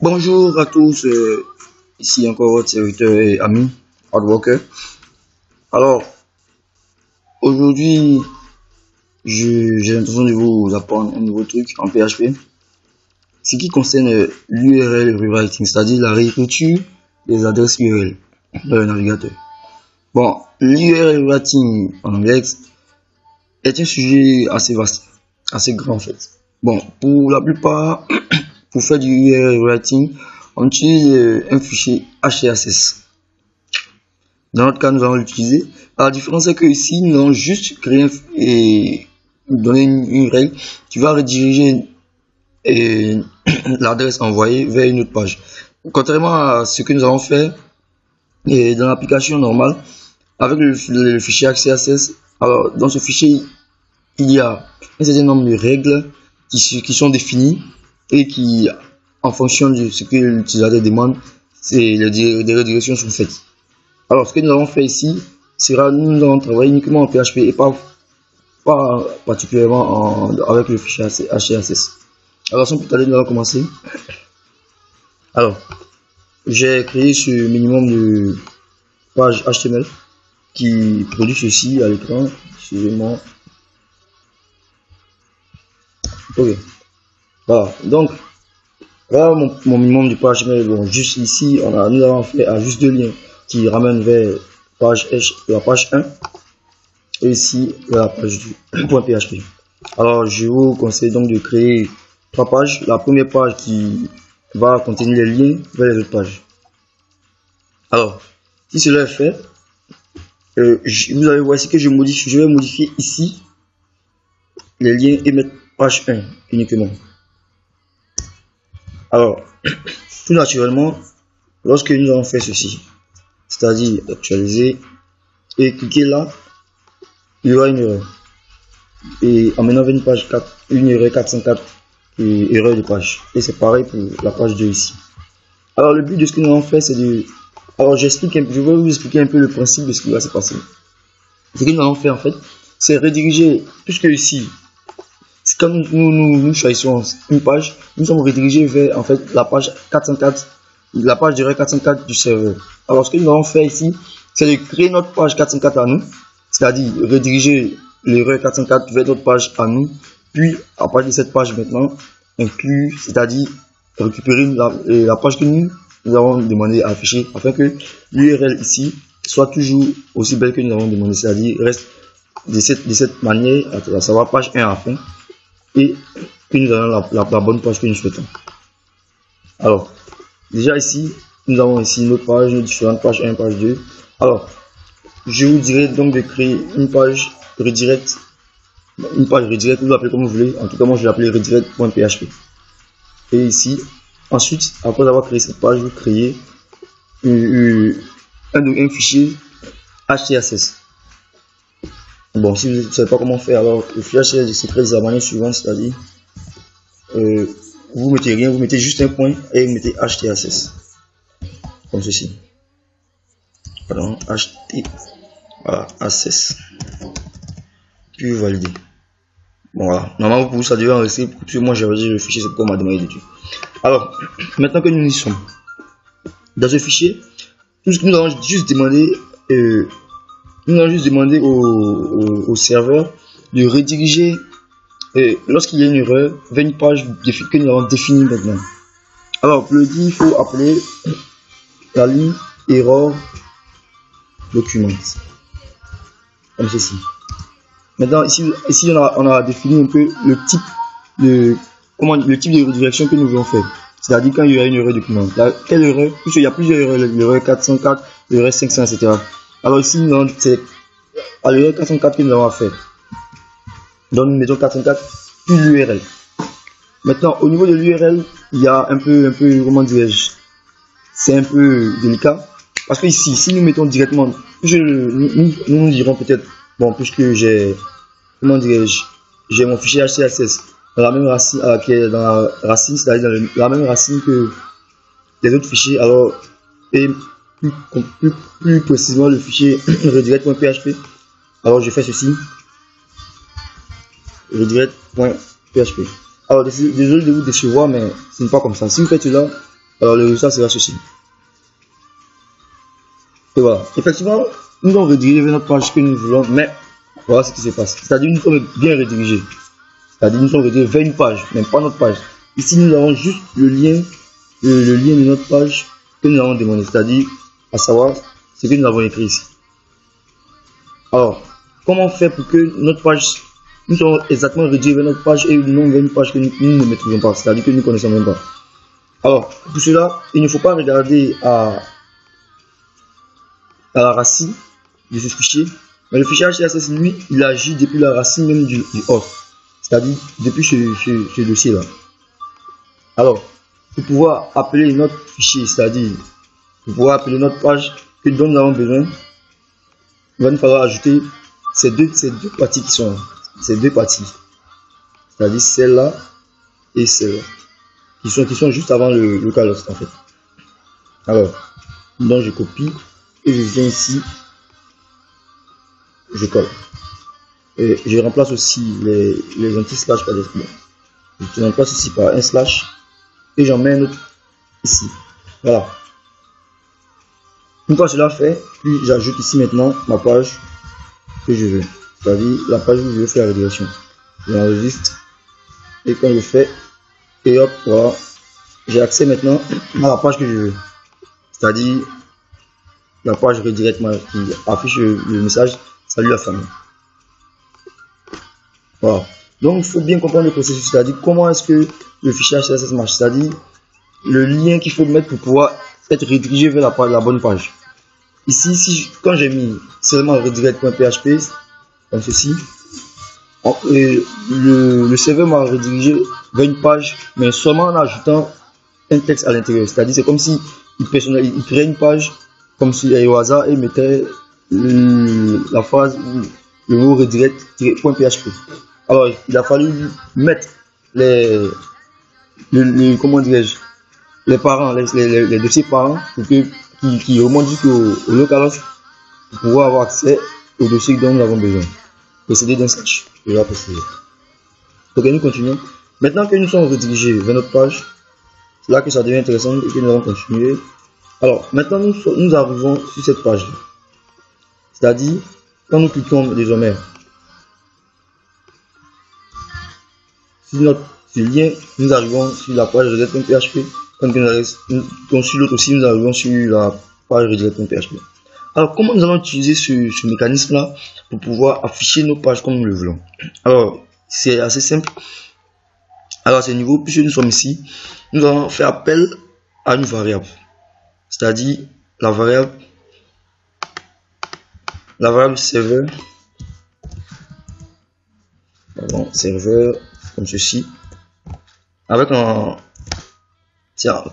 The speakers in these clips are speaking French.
Bonjour à tous, ici encore votre serviteur et ami Hardworker. Alors, aujourd'hui, j'ai l'intention de vous apprendre un nouveau truc en PHP, ce qui concerne l'URL rewriting, c'est-à-dire la réécriture des adresses URL dans le navigateur. Bon, l'URL rewriting en anglais est un sujet assez vaste, assez grand en fait. Bon, pour la plupart, pour faire du URL rewriting, on utilise un fichier HTSS. Dans notre cas, nous allons l'utiliser. La différence est que ici, nous allons juste créer et donner une règle qui va rediriger l'adresse envoyée vers une autre page. Contrairement à ce que nous allons faire dans l'application normale, avec le fichier HTSS, alors dans ce fichier, il y a un certain nombre de règles qui sont définies et qui, en fonction de ce que l'utilisateur demande, les redirections sont faites. Alors, ce que nous allons faire ici sera, nous allons travailler uniquement en PHP et pas particulièrement avec le fichier HTSS. Alors, sans plus tarder, nous allons commencer. Alors, j'ai créé ce minimum de page HTML qui produit ceci à l'écran. Excusez-moi. Ok. Voilà. Donc, là, mon minimum de page HTML. Bon, juste ici, nous avons fait à juste deux liens qui ramènent vers la page 1 et ici vers la page du .php. Alors, je vous conseille donc de créer trois pages. La première page qui va contenir les liens vers les autres pages. Alors, si cela est fait, vous allez voir ici que je vais modifier ici les liens et mettre page 1 uniquement. Alors, tout naturellement, lorsque nous allons faire ceci, c'est-à-dire actualiser et cliquer là, il y aura une erreur. Et en menant vers une page 4, une erreur 404 et erreur de page. Et c'est pareil pour la page 2 ici. Alors, le but de ce que nous allons faire, c'est de... Alors, je vais vous expliquer un peu le principe de ce qui va se passer. Ce que nous allons faire en fait, c'est rediriger, puisque ici, quand nous choisissons une page, nous sommes redirigés vers en fait la page 404, la page d'erreur 404 du serveur. Alors ce que nous allons faire ici, c'est de créer notre page 404 à nous, c'est-à-dire rediriger l'erreur 404 vers notre page à nous, puis à partir de cette page maintenant, inclure, c'est-à-dire récupérer la page que nous avons demandé à afficher, afin que l'URL ici soit toujours aussi belle que nous avons demandé, c'est-à-dire reste de cette manière, à savoir page 1 à la fin, et que nous avons la bonne page que nous souhaitons. Alors, déjà ici, nous avons ici nos pages, nos différentes pages 1, page 2. Alors, je vous dirais donc de créer une page redirect, vous l'appelez comme vous voulez. En tout cas, moi je vais l'appeler redirect.php. Et ici, ensuite, après avoir créé cette page, vous créez un fichier HTSS. Bon, si vous ne savez pas comment faire, alors le fichier HTSS se crée de la manière suivante, c'est-à-dire vous mettez rien, vous mettez juste un point et vous mettez HTSS comme ceci. Pardon, HTSS, puis vous validez. Bon, voilà, normalement pour vous ça devrait en rester, parce que moi j'avais dit le fichier, c'est pourquoi on m'a demandé d'étudier. Alors, maintenant que nous y sommes dans ce fichier, tout ce que nous allons juste demander, au serveur de rediriger lorsqu'il y a une erreur vers une page que nous avons définie maintenant. Alors pour le dire, il faut appeler la ligne error document comme ceci. Maintenant ici on a défini un peu le type de redirection que nous voulons faire, c'est-à-dire quand il y a une erreur document. Quelle erreur? Puisqu'il y a plusieurs erreurs, l'erreur 404, l'erreur 500, etc. Alors ici c'est à l'erreur 404 que nous avons à faire. Donc nous mettons 404 puis l'URL. Maintenant au niveau de l'URL, il y a un peu comment dirais-je, c'est un peu délicat parce que ici si nous mettons directement, nous dirons peut-être, bon, puisque j'ai, comment dirais-je, j'ai mon fichier HTSS dans la même racine, qui est dans la racine, c'est-à-dire dans la même racine que les autres fichiers, alors et plus précisément le fichier redirect.php. Alors je fais ceci, redirect.php. Alors désolé de vous décevoir, mais ce n'est pas comme ça. Si vous faites cela, Alors le résultat sera ceci. Et voilà. Effectivement, nous avons redirigé vers notre page que nous voulons, mais voilà ce qui se passe. C'est-à-dire nous sommes bien redirigés. C'est-à-dire nous sommes redirigés vers une page, mais pas notre page. Ici, nous avons juste le lien de notre page que nous avons demandé, c'est-à-dire à savoir ce que nous avons écrit ici. Alors, comment on fait pour que notre page, nous soyons exactement redirigés vers notre page et non vers une page que nous ne maîtrisons pas, c'est-à-dire que nous ne connaissons même pas. Alors, pour cela, il ne faut pas regarder à la racine de ce fichier, mais le fichier HCSS, lui, il agit depuis la racine même du host, c'est-à-dire depuis ce dossier-là. Alors, pour pouvoir appeler notre fichier, c'est-à-dire pour pouvoir appeler notre page dont nous avons besoin, il va nous falloir ajouter ces deux parties qui sont là, ces deux parties, c'est-à-dire celle-là et celle-là, qui sont juste avant le localhost en fait. Alors, donc je copie et je viens ici, je colle. Et je remplace aussi les anti-slash par des slash. Je remplace ici par un slash et j'en mets un autre ici. Voilà. Une fois cela fait, puis j'ajoute ici maintenant ma page que je veux. C'est-à-dire la page où je veux faire la régression. J'enregistre et quand je fais, et hop, voilà. J'ai accès maintenant à la page que je veux. C'est-à-dire la page redirect qui affiche le message salut la famille. Voilà. Donc il faut bien comprendre le processus, c'est-à-dire comment est-ce que le fichier HCSS marche, c'est-à-dire le lien qu'il faut mettre pour pouvoir être redirigé vers la bonne page. Ici, quand j'ai mis seulement redirect.php, comme ceci, le serveur m'a redirigé vers une page, mais seulement en ajoutant un texte à l'intérieur. C'est-à-dire c'est comme si il créait une page comme si au hasard et mettait la phrase, le mot redirect.php. Alors, il a fallu mettre comment dirais-je, les parents, les dossiers parents pour qui remontent jusqu'au localhost pour pouvoir avoir accès aux dossiers dont nous avons besoin. Procéder d'un slash. Je vais procéder. Ok, nous continuons. Maintenant que nous sommes redirigés vers notre page, c'est là que ça devient intéressant et que nous allons continuer. Alors, maintenant nous arrivons sur cette page-là. C'est-à-dire, quand nous cliquons désormais sur notre lien, nous arrivons sur la page redirect.php. Quand nous cliquons sur l'autre aussi, nous arrivons sur la page redirect.php. Alors, comment nous allons utiliser ce mécanisme-là pour pouvoir afficher nos pages comme nous le voulons? Alors, c'est assez simple. Alors, à ce niveau, puisque nous sommes ici, nous allons faire appel à une variable. C'est-à-dire la variable serveur. Pardon, serveur, comme ceci. Avec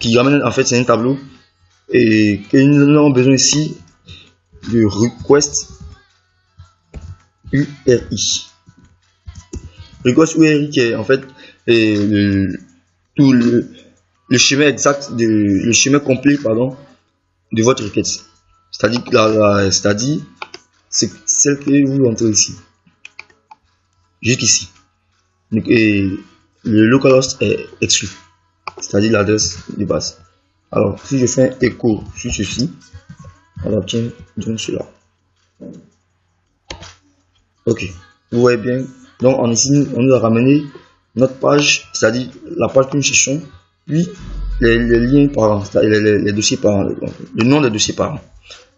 qui ramène, en fait, c'est un tableau. Et que nous avons besoin ici de request URI. Request URI qui est en fait tout le schéma exact, le schéma complet, pardon, de votre requête. C'est-à-dire c'est celle que vous entrez ici. Jusqu'ici. Et le localhost est exclu. C'est-à-dire l'adresse de base. Alors, si je fais un écho sur ceci, on obtient donc cela. Ok, vous voyez bien. Donc, ici, on nous a ramené notre page, c'est-à-dire la page que nous cherchons, puis les liens parents, c'est-à-dire les dossiers parents, le nom des dossiers parents.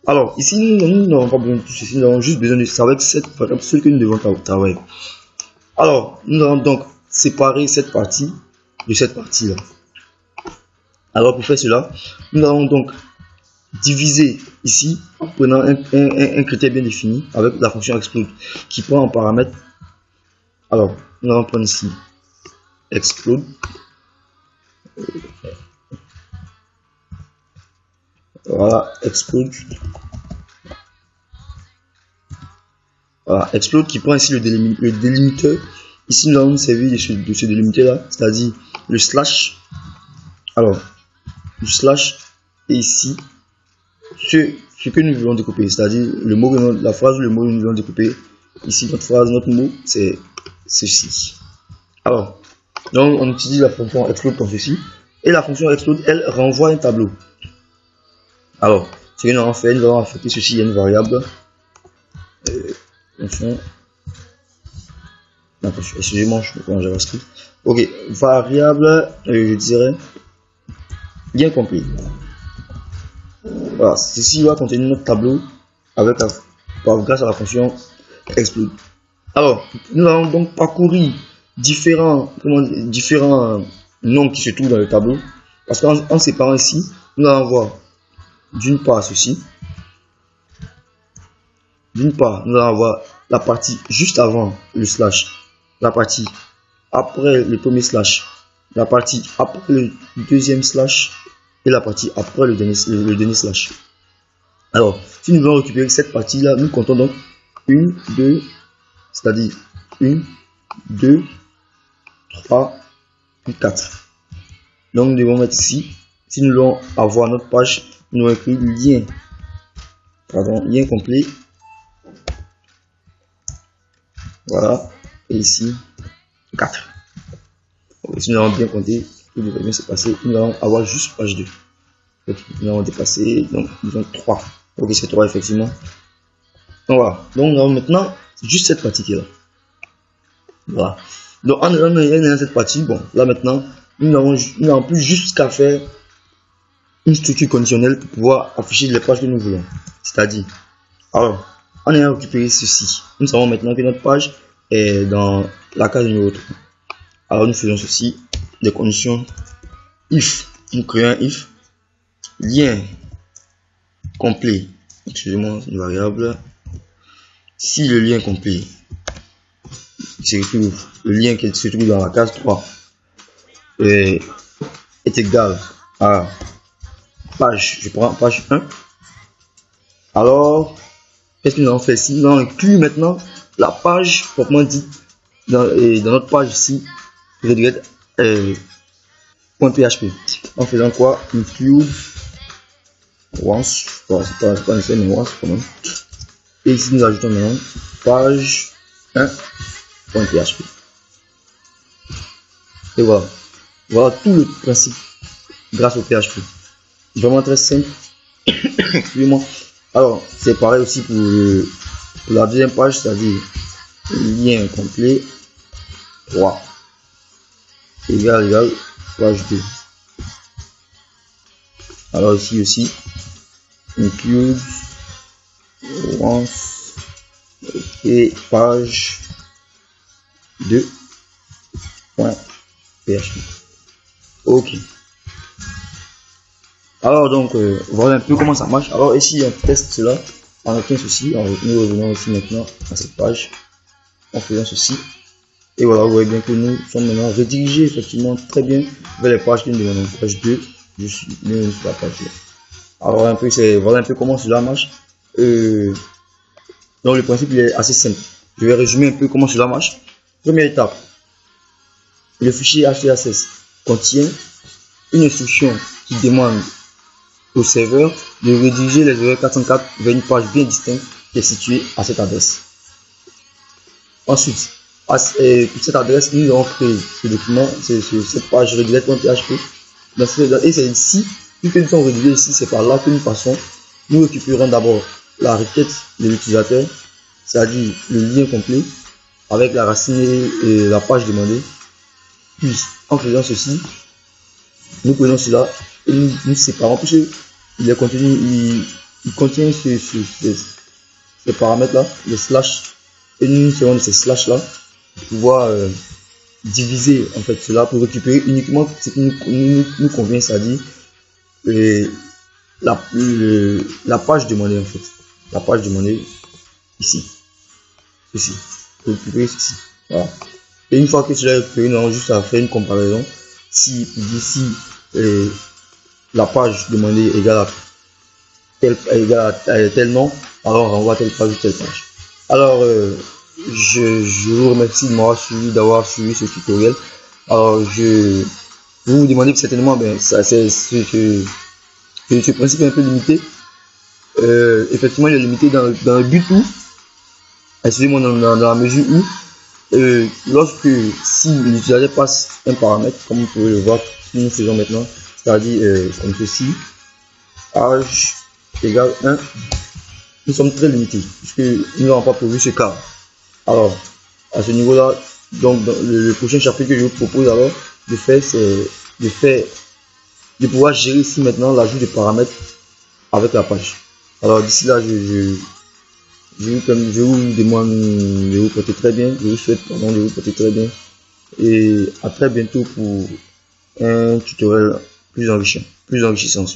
Alors, ici, nous n'avons pas besoin de tout ceci, nous avons juste besoin de savoir cette variable, ce que nous devons travailler. Alors, nous allons donc séparer cette partie de cette partie-là. Alors, pour faire cela, nous allons donc diviser ici en prenant un critère bien défini avec la fonction explode qui prend en paramètre. Alors, nous allons prendre ici explode. Voilà, explode. Voilà, explode qui prend ici le délimiteur. Ici, nous allons nous servir de ce délimiteur là, c'est-à-dire le slash. Alors, le slash et ici ce que nous voulons découper, c'est-à-dire le mot, la phrase ou le mot que nous voulons découper. Ici, notre phrase, notre mot, c'est ceci. Alors, donc on utilise la fonction explode comme ceci. Et la fonction explode, elle renvoie un tableau. Alors, ce que nous allons faire, nous allons affecter ceci à une variable. Fonction. Excusez-moi, je me prends en JavaScript. Ok, variable, je dirais bien compris. Voilà, ceci va contenir notre tableau avec grâce à la fonction explode. Alors, nous allons donc parcourir différents noms qui se trouvent dans le tableau. Parce qu'en séparant ici, nous allons voir d'une part ceci. D'une part, nous allons avoir la partie juste avant le slash, la partie après le premier slash, la partie après le deuxième slash et la partie après le dernier slash. Alors, si nous voulons récupérer cette partie-là, nous comptons donc 1, 2, c'est-à-dire 1, 2, 3, puis 4. Donc, nous devons mettre ici, si nous voulons avoir notre page, nous allons écrire lien complet. Voilà, et ici 4. Donc, si nous allons bien compter, tout devrait bien se passer. Nous allons avoir juste page 2. Donc, nous allons dépasser, donc nous avons 3. Ok, c'est 3 effectivement. Donc voilà, donc nous avons maintenant juste cette partie qui est là. Voilà. Donc en ayant cette partie, bon, là maintenant, nous n'avons plus juste qu'à faire une structure conditionnelle pour pouvoir afficher les pages que nous voulons. C'est-à-dire, alors, en ayant récupéré ceci, nous savons maintenant que notre page est dans la case numéro 3. Alors nous faisons ceci, des conditions if. Nous créons un if, lien complet, excusez-moi, une variable. Si le lien complet se retrouve, le lien qui se trouve dans la case 3 est égal à page, je prends page 1, alors qu'est-ce que nous allons faire ici? Nous allons inclure maintenant la page proprement dite dans notre page ici, redirect .php. En faisant quoi? Include once, c'est pas nécessaire mais once quand même. Et ici nous ajoutons maintenant page 1.php. Et voilà. Voilà tout le principe grâce au PHP. Vraiment très simple. Excusez-moi. Alors, c'est pareil aussi pour la deuxième page, c'est-à-dire lien complet 3 égal page 2. Alors ici aussi, include once et page 2.php. Ok. Alors donc voilà un peu comment ça marche. Alors ici on teste cela en obtenant ceci. Nous revenons ici maintenant à cette page en faisant ceci. Et voilà, vous voyez bien que nous sommes maintenant redirigés effectivement très bien vers les pages que nous demandons. Page 2, je suis sur la page 2. Alors voilà un peu comment cela marche. Donc le principe il est assez simple. Je vais résumer un peu comment cela marche. Première étape, le fichier HTACS contient une instruction qui demande au serveur de rediriger les erreurs 404 vers une page bien distincte qui est située à cette adresse. Ensuite, pour cette adresse, nous allons créer ce document, cette page redirect.php. Et c'est ici, vu que nous sommes redirigés ici, c'est par là que nous passons. Nous récupérons d'abord la requête de l'utilisateur, c'est-à-dire le lien complet avec la racine et la page demandée. Puis, en faisant ceci, nous prenons cela et nous séparons, puisque il contient ces paramètres-là, les slash, et nous serons de ces slash-là pour pouvoir diviser en fait cela pour récupérer uniquement ce qui nous convient, c'est-à-dire la page demandée en fait. La page demandée ici. Ceci. Pour récupérer ceci. Voilà. Et une fois que cela est récupéré, nous avons juste à faire une comparaison. Si la page demandée égale à tel nom, alors on renvoie telle page ou telle page. Alors je vous remercie d'avoir suivi ce tutoriel. Alors vous vous demandez certainement, ce principe est un peu limité. Effectivement il est limité dans le but où, excusez-moi, dans la mesure où si l'utilisateur passe un paramètre, comme vous pouvez le voir que nous faisons maintenant, c'est-à-dire comme ceci, âge égale 1. Nous sommes très limités, puisque nous n'avons pas prévu ce cas. Alors, à ce niveau-là, donc dans le prochain chapitre que je vous propose alors de faire, c'est de pouvoir gérer ici maintenant l'ajout de paramètres avec la page. Alors d'ici là, je vous demande de vous porter très bien, je vous souhaite pardon, de vous porter très bien, et à très bientôt pour un tutoriel plus enrichissant.